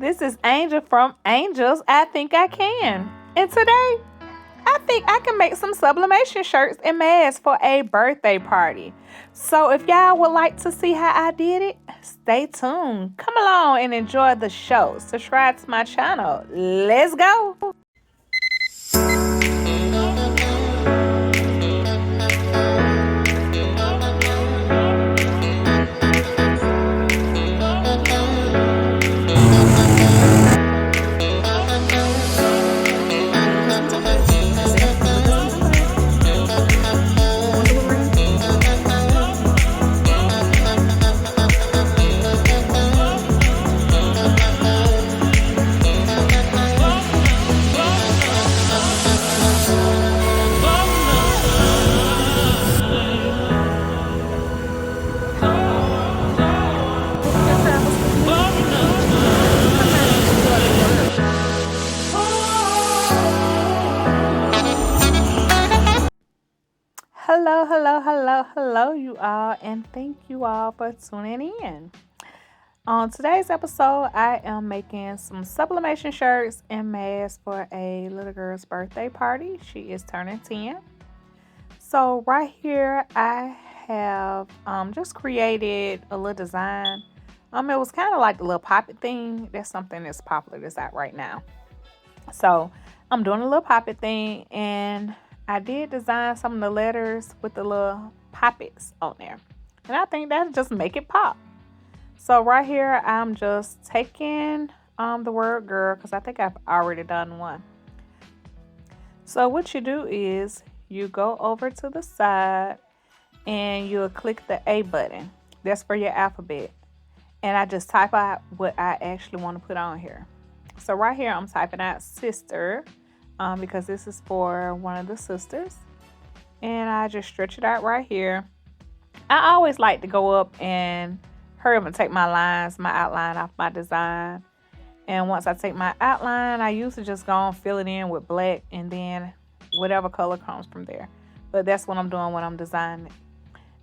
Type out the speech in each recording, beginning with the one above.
This is Angel from Angels I Think I Can. And today, I think I can make some sublimation shirts and masks for a birthday party. So if y'all would like to see how I did it, stay tuned. Come along and enjoy the show. Subscribe to my channel. Let's go. Hello, you all, and thank you all for tuning in. On today's episode, I am making some sublimation shirts and masks for a little girl's birthday party. She is turning 10. So right here, I have just created a little design. It was kind of like a little poppet thing. That's something that's popular that's out right now. So I'm doing a little poppet thing, and I did design some of the letters with the little poppets on there. And I think that'll just make it pop. So right here, I'm just taking the word girl because I think I've already done one. So what you do is you go over to the side and you'll click the A button. That's for your alphabet. And I just type out what I actually want to put on here. So right here, I'm typing out sister because this is for one of the sisters. And I just stretch it out right here. I always like to go up and hurry up and take my outline off my design. And once I take my outline, I usually just go and fill it in with black and then whatever color comes from there. But that's what I'm doing when I'm designing it.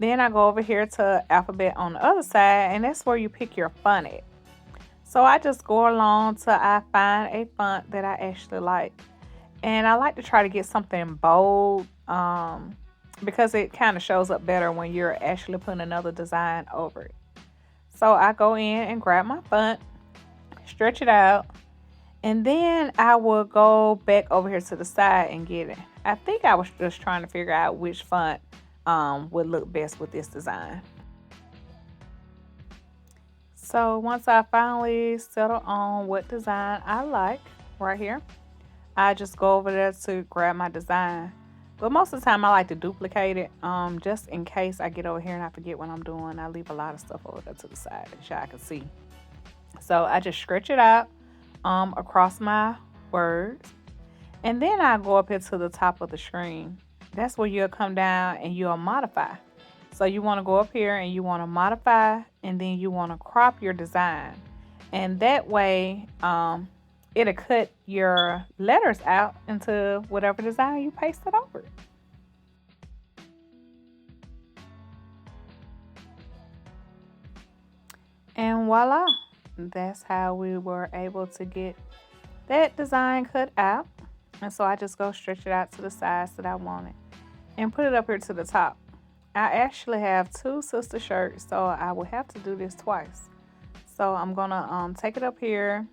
Then I go over here to alphabet on the other side, and that's where you pick your font at. So I just go along till I find a font that I actually like. And I like to try to get something bold because it kind of shows up better when you're actually putting another design over it. So I go in and grab my font, stretch it out, and then I will go back over here to the side and get it. I think I was just trying to figure out which font would look best with this design. So once I finally settle on what design I like right here, I just go over there to grab my design. But most of the time I like to duplicate it just in case I get over here and I forget what I'm doing. I leave a lot of stuff over there to the side that y'all can see. So I just stretch it out across my words. And then I go up here to the top of the screen. That's where you'll come down and you'll modify. So you want to go up here and you want to modify, and then you want to crop your design. And that way, it'll cut your letters out into whatever design you pasted over it. And voila, that's how we were able to get that design cut out. And so I just go stretch it out to the size that I wanted and put it up here to the top. I actually have two sister shirts, so I will have to do this twice. So I'm gonna take it up here,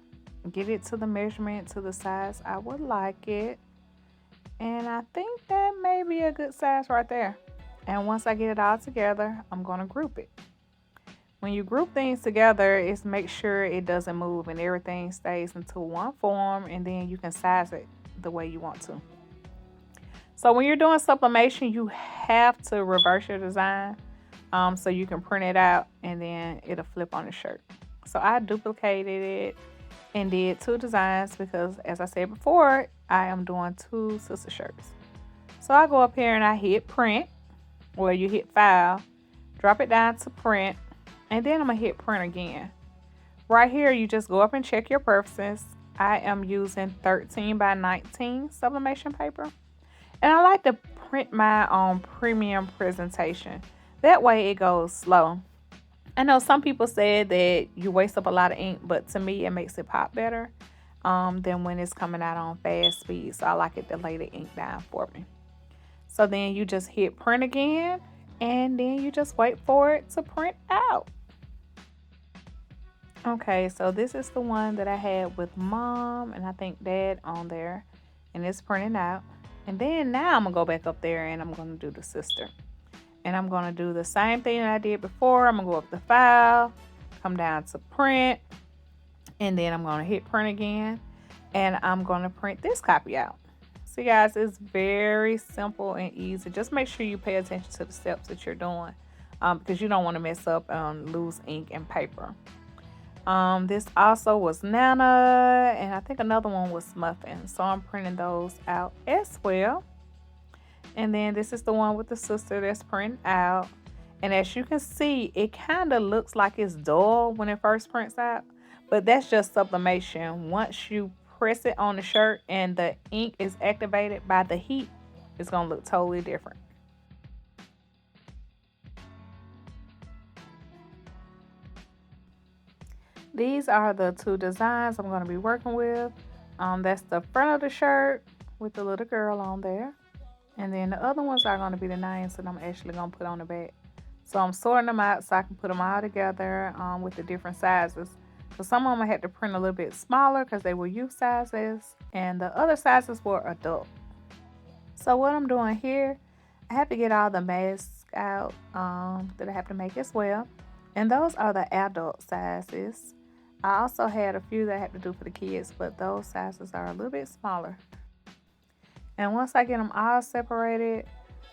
get it to the measurement to the size I would like it, and I think that may be a good size right there. And once I get it all together, I'm gonna group it. When you group things together, it's make sure it doesn't move and everything stays into one form, and then you can size it the way you want to. So when you're doing sublimation, you have to reverse your design so you can print it out and then it'll flip on the shirt. So I duplicated it and did two designs because, as I said before, I am doing two sister shirts. So I go up here and I hit print, or you hit file, drop it down to print, and then I'm going to hit print again. Right here, you just go up and check your preferences. I am using 13 by 19 sublimation paper. And I like to print mine on premium presentation. That way it goes slow. I know some people said that you waste up a lot of ink, but to me, it makes it pop better than when it's coming out on fast speed. So I like it to lay the ink down for me. So then you just hit print again, and then you just wait for it to print out. Okay, so this is the one that I had with mom and I think dad on there, and it's printing out. And then now I'm gonna go back up there and I'm gonna do the sister. And I'm gonna do the same thing that I did before. I'm gonna go up to file, come down to print, and then I'm gonna hit print again, and I'm gonna print this copy out. So guys, it's very simple and easy. Just make sure you pay attention to the steps that you're doing because you don't want to mess up and lose ink and paper. This also was Nana, and I think another one was Muffin. So I'm printing those out as well. And then this is the one with the sister that's printing out. And as you can see, it kind of looks like it's dull when it first prints out, but that's just sublimation. Once you press it on the shirt and the ink is activated by the heat, it's gonna look totally different. These are the two designs I'm going to be working with. That's the front of the shirt with the little girl on there. And then the other ones are going to be the names that I'm actually going to put on the back. So I'm sorting them out so I can put them all together with the different sizes. So some of them I had to print a little bit smaller because they were youth sizes. And the other sizes were adult. So what I'm doing here, I have to get all the masks out that I have to make as well. And those are the adult sizes. I also had a few that I had to do for the kids, but those sizes are a little bit smaller. And once I get them all separated,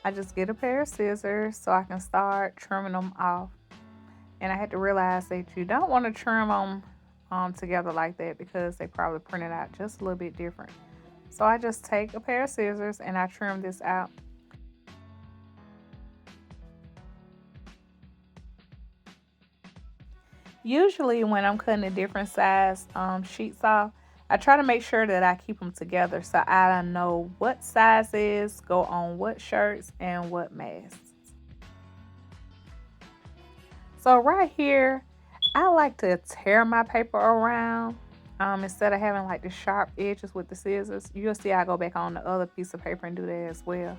I just get a pair of scissors so I can start trimming them off. And I had to realize that you don't want to trim them together like that because they probably printed out just a little bit different. So I just take a pair of scissors and I trim this out. Usually when I'm cutting the different size sheets off, I try to make sure that I keep them together so I know what sizes go on what shirts and what masks. So right here, I like to tear my paper around instead of having like the sharp edges with the scissors. You'll see I go back on the other piece of paper and do that as well.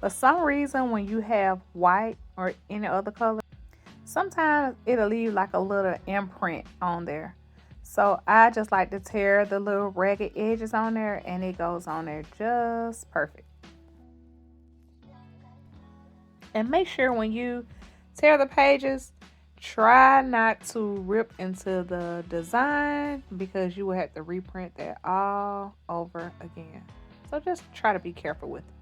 For some reason, when you have white or any other color, sometimes it'll leave like a little imprint on there. So I just like to tear the little ragged edges on there and it goes on there just perfect. And make sure when you tear the pages, try not to rip into the design because you will have to reprint that all over again. So just try to be careful with it.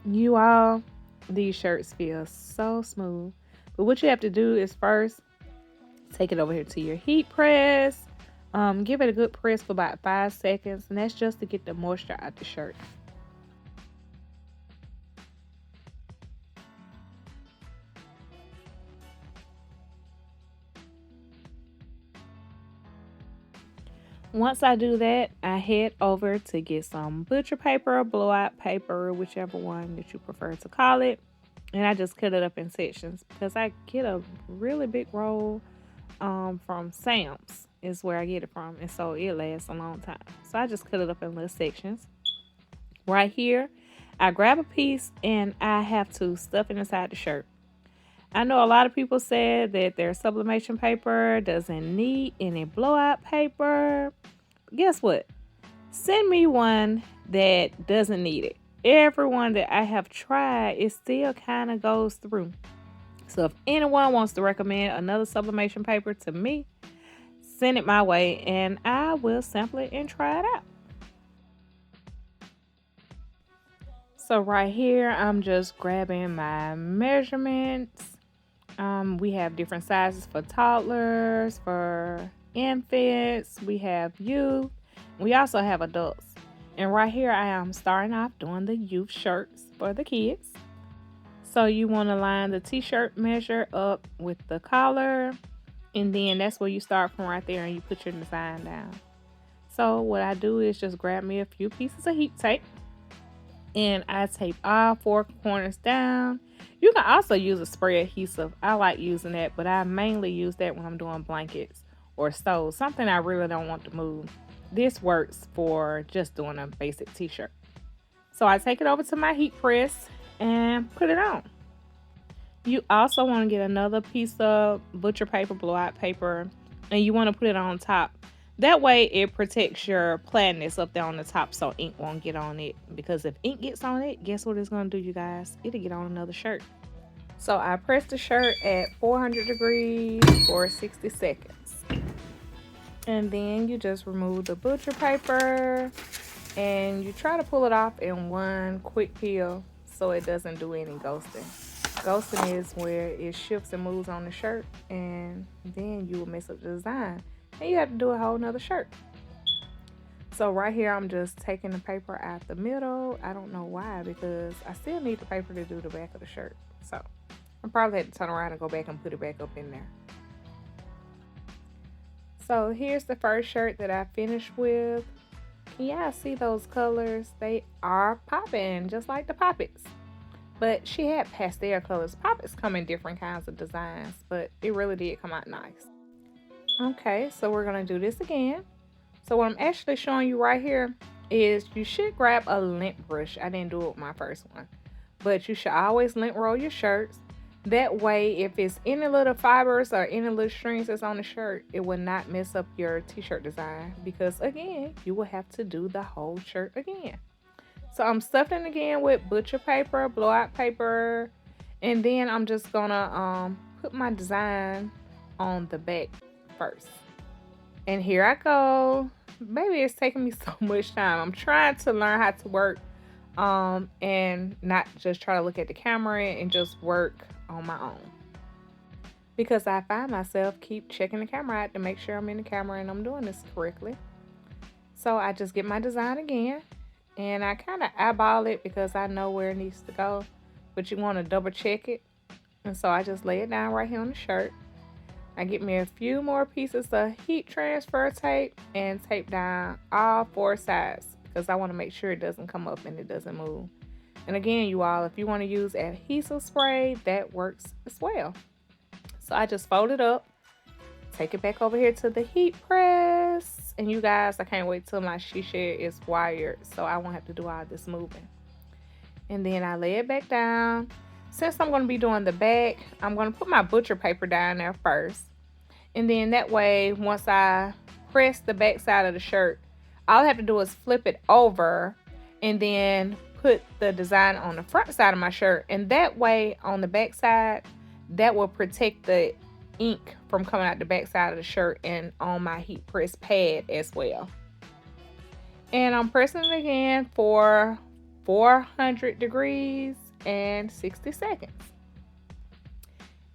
You all, these shirts feel so smooth. But what you have to do is first take it over here to your heat press. Give it a good press for about 5 seconds, and that's just to get the moisture out the shirt. Once I do that, I head over to get some butcher paper, blowout paper, whichever one that you prefer to call it. And I just cut it up in sections because I get a really big roll from Sam's is where I get it from. And so it lasts a long time. So I just cut it up in little sections. Right here, I grab a piece and I have to stuff it inside the shirt. I know a lot of people said that their sublimation paper doesn't need any blowout paper. Guess what? Send me one that doesn't need it. Everyone that I have tried, it still kind of goes through. So if anyone wants to recommend another sublimation paper to me, send it my way and I will sample it and try it out. So right here, I'm just grabbing my measurements. We have different sizes for toddlers, for infants, we have youth, we also have adults. And right here I am starting off doing the youth shirts for the kids. So you want to line the t-shirt measure up with the collar, and then that's where you start from right there and you put your design down. So what I do is just grab me a few pieces of heat tape and I tape all four corners down. You can also use a spray adhesive. I like using that, but I mainly use that when I'm doing blankets or stoves, something I really don't want to move. This works for just doing a basic t-shirt. So I take it over to my heat press and put it on. You also want to get another piece of butcher paper, blowout paper, and you want to put it on top. That way it protects your plainness up there on the top so ink won't get on it. Because if ink gets on it, guess what it's going to do, you guys? It'll get on another shirt. So I press the shirt at 400 degrees for 60 seconds. And then you just remove the butcher paper and you try to pull it off in one quick peel so it doesn't do any ghosting. Ghosting is where it shifts and moves on the shirt and then you will mess up the design and you have to do a whole nother shirt. So right here I'm just taking the paper out the middle. I don't know why, because I still need the paper to do the back of the shirt. So I probably had to turn around and go back and put it back up in there. So here's the first shirt that I finished with. Can y'all see those colors? They are popping just like the poppets. But she had pastel colors. Poppets come in different kinds of designs, but it really did come out nice. Okay, so we're going to do this again. So what I'm actually showing you right here is you should grab a lint brush. I didn't do it with my first one. But you should always lint roll your shirts. That way, if it's any little fibers or any little strings that's on the shirt, it will not mess up your t-shirt design. Because again, you will have to do the whole shirt again. So I'm stuffing again with butcher paper, blowout paper. And then I'm just gonna put my design on the back first. And here I go. Maybe it's taking me so much time. I'm trying to learn how to work and not just try to look at the camera and just work on my own, because I find myself keep checking the camera out to make sure I'm in the camera and I'm doing this correctly. So I just get my design again and I kind of eyeball it because I know where it needs to go, but you want to double check it. And so I just lay it down right here on the shirt. I get me a few more pieces of heat transfer tape and tape down all four sides because I want to make sure it doesn't come up and it doesn't move. And again, you all, if you want to use adhesive spray, that works as well. So I just fold it up, take it back over here to the heat press. And you guys, I can't wait till my shisha is wired so I won't have to do all this moving. And then I lay it back down. Since I'm going to be doing the back, I'm going to put my butcher paper down there first. And then that way, once I press the back side of the shirt, all I have to do is flip it over and then put the design on the front side of my shirt. And that way, on the back side, that will protect the ink from coming out the back side of the shirt and on my heat press pad as well. And I'm pressing it again for 400 degrees and 60 seconds.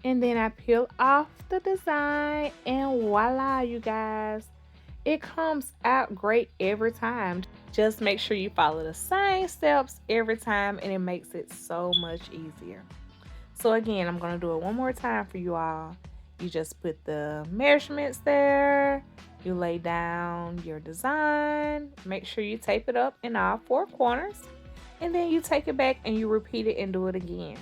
And then I peel off the design and voila, you guys, it comes out great every time. Just make sure you follow the same steps every time and it makes it so much easier. So again, I'm going to do it one more time for you all. You just put the measurements there, you lay down your design, make sure you tape it up in all four corners, and then you take it back and you repeat it and do it again.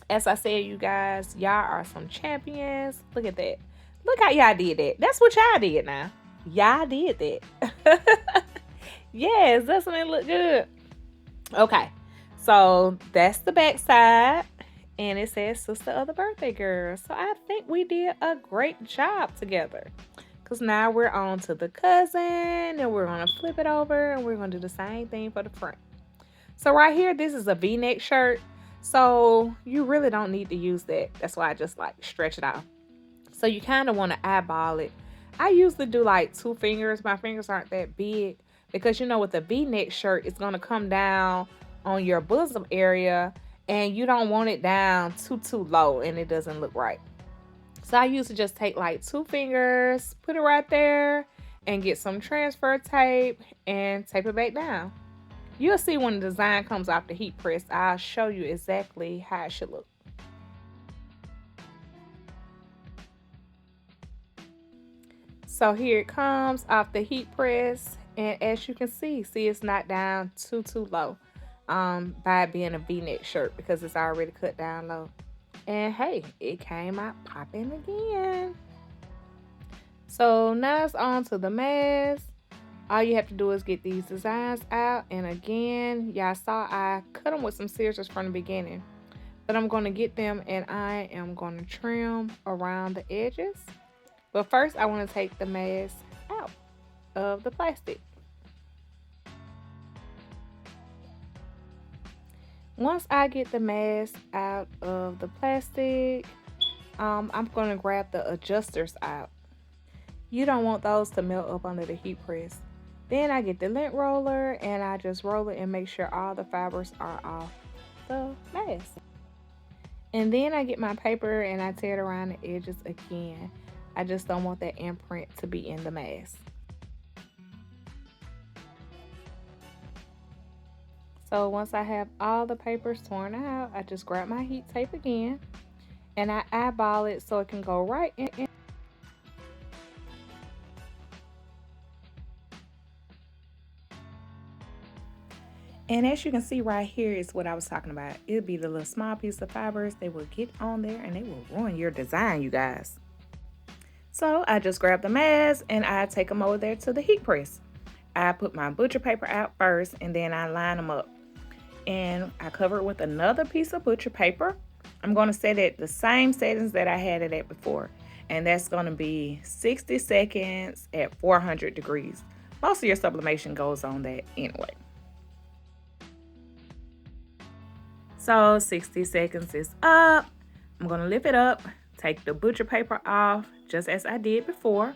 As I said, you guys, y'all are some champions. Look at that. Look how y'all did that. That's what y'all did now. Y'all did that. Yes, doesn't it look good? Okay, so that's the back side. And it says sister of the birthday girl. So I think we did a great job together. Because now we're on to the cousin. And we're going to flip it over. And we're going to do the same thing for the front. So right here, this is a V-neck shirt. So you really don't need to use that. That's why I just like stretch it out. So you kind of want to eyeball it. I usually do like 2 fingers. My fingers aren't that big. Because you know with a V-neck shirt, it's going to come down on your bosom area. And you don't want it down too low and it doesn't look right. So I used to just take like 2 fingers, put it right there and get some transfer tape and tape it back down. You'll see when the design comes off the heat press, I'll show you exactly how it should look. So here it comes off the heat press, and as you can see it's not down too low by it being a v-neck shirt because it's already cut down low. And hey, it came out popping again. So now it's on to the mask. All you have to do is get these designs out, and again, y'all saw I cut them with some scissors from the beginning, but I'm going to get them and I am going to trim around the edges. But first I want to take the mask out of the plastic. Once I get the mask out of the plastic, I'm going to grab the adjusters out. You don't want those to melt up under the heat press. Then I get the lint roller and I just roll it and make sure all the fibers are off the mask. And then I get my paper and I tear it around the edges again. I just don't want that imprint to be in the mask. So once I have all the papers torn out, I just grab my heat tape again and I eyeball it so it can go right in. And as you can see right here is what I was talking about. It'll be the little small piece of fibers. They will get on there and they will ruin your design, you guys. So I just grab the mask and I take them over there to the heat press. I put my butcher paper out first and then I line them up. And I cover it with another piece of butcher paper. I'm going to set it the same settings that I had it at before. And that's going to be 60 seconds at 400 degrees. Most of your sublimation goes on that anyway. So 60 seconds is up. I'm going to lift it up, take the butcher paper off just as I did before,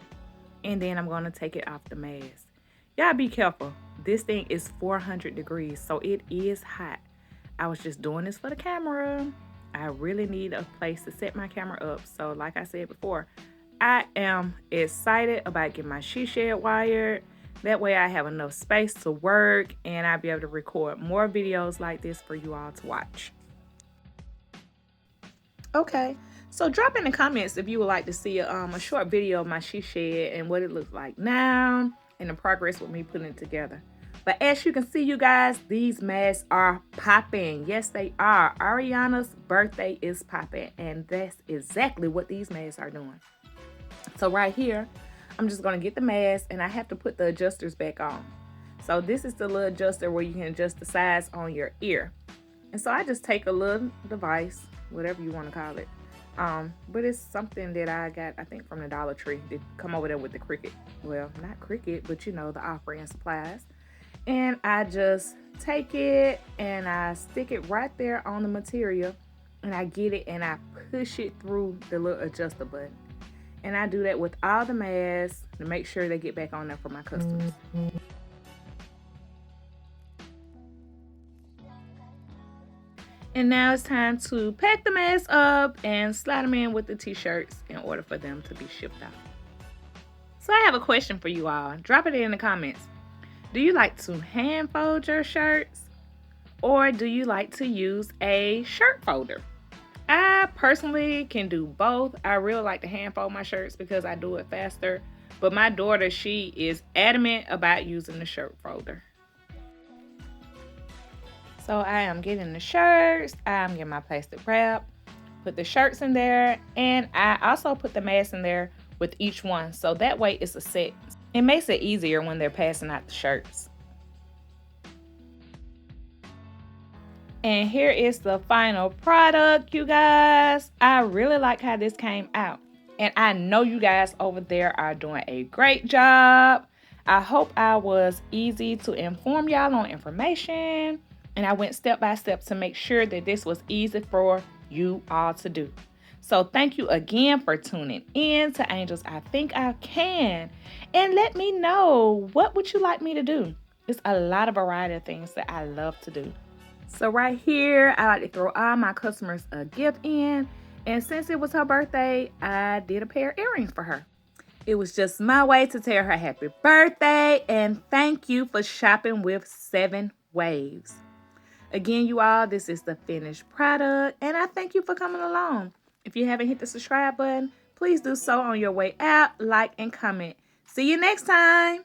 and then I'm going to take it off the mask. Y'all be careful. This thing is 400 degrees, so it is hot. I was just doing this for the camera. I really need a place to set my camera up. So like I said before, I am excited about getting my she shed wired. That way I have enough space to work and I'll be able to record more videos like this for you all to watch. Okay, so drop in the comments if you would like to see a short video of my she shed and what it looks like now and the progress with me putting it together. But as you can see, you guys, these masks are popping. Yes, they are. Ariana's birthday is popping, and that's exactly what these masks are doing. So right here, I'm just going to get the mask and I have to put the adjusters back on. So this is the little adjuster where you can adjust the size on your ear. And so I just take a little device, whatever you want to call it. But it's something that I got, I think, from the Dollar Tree. They come over there with the Cricut. Well, not Cricut, but you know, the off-brand supplies. And I just take it and I stick it right there on the material. And I get it and I push it through the little adjuster button. And I do that with all the masks to make sure they get back on there for my customers. And now it's time to pack the masks up and slide them in with the t-shirts in order for them to be shipped out. So I have a question for you all. Drop it in the comments. Do you like to hand fold your shirts or do you like to use a shirt folder? I personally can do both. I really like to hand fold my shirts because I do it faster. But my daughter, she is adamant about using the shirt folder. So I am getting the shirts. I'm getting my plastic wrap. Put the shirts in there. And I also put the mask in there with each one. So that way it's a set. It makes it easier when they're passing out the shirts. And here is the final product, you guys. I really like how this came out. And I know you guys over there are doing a great job. I hope I was easy to inform y'all on information. And I went step by step to make sure that this was easy for you all to do. So thank you again for tuning in to Angels I Think I Can. And let me know, what would you like me to do? It's a lot of variety of things that I love to do. So right here, I like to throw all my customers a gift in. And since it was her birthday, I did a pair of earrings for her. It was just my way to tell her happy birthday and thank you for shopping with 7 Waves. Again, you all, this is the finished product and I thank you for coming along. If you haven't hit the subscribe button, please do so on your way out, like and comment. See you next time.